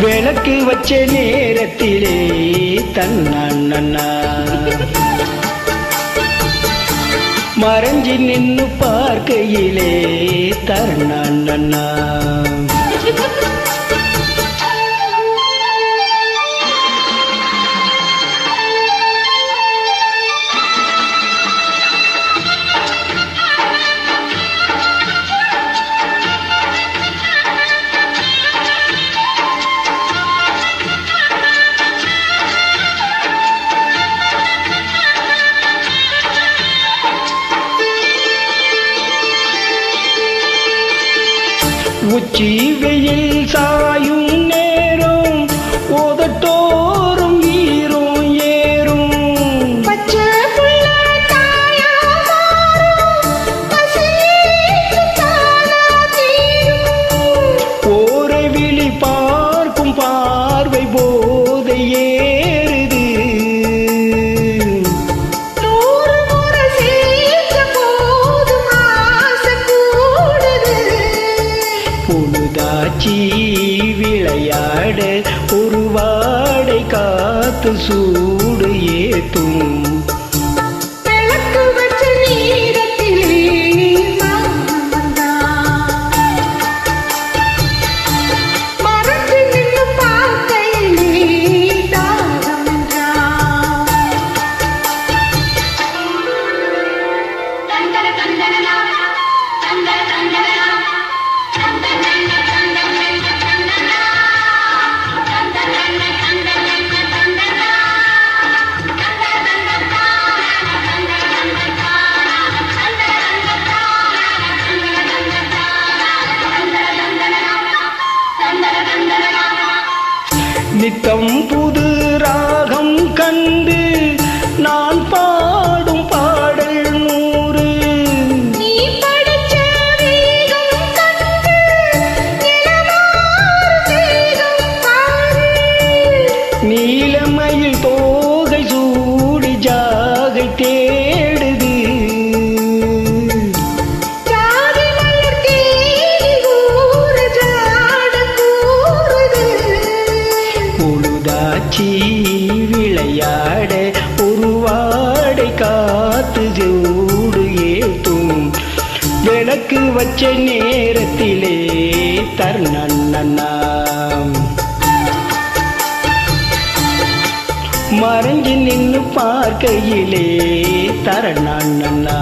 விளக்கு வச்ச நேரத்திலே தன்னண்ணா மறைஞ்சி நின்னு பார்க்கையிலே தரணண்ணா உச்சி வெயில் சாயும் நேரம் ஓதட்டோறும் ஈரும் ஏறும் பச்சை புள்ள தாயா மாறும் பசிக்கு தானா தீரும் ஓரை விழி பார்க்கும் பார்வை போதை ஏறுது நூறு முறை சேர்த்த போதும் ஆசை கூடுது பொழுதாச்சி விளையாட ஒரு வாடை காத்து சூடு ஏத்தும் விளக்கு வச்ச நேரத்திலே நான் வந்தான் மறைஞ்சு நின்னு பார்க்கையிலே தாகம் என்றான் தந்தர தந்தரனா தந்தர தந்தரனா நித்தம் புது ராகம் கண்டு நான் பாடும் பாடல் நூறு நீ படிச்ச வேகம் கண்டு நிலமாறு வேகம் பாரு நீலமயில் தோகை சூடி ஜாகை தேடுது ஜாதி மலர் தேடி ஊர ஜாட கூறுது பொழுதாச்சி விளையாட ஒரு வாடை காத்து ஜோடு ஏத்தும் விளக்கு வச்ச நேரத்திலே தரணண்ணா மறைஞ்சு நின்னு பார்க்கையிலே தரணண்ணா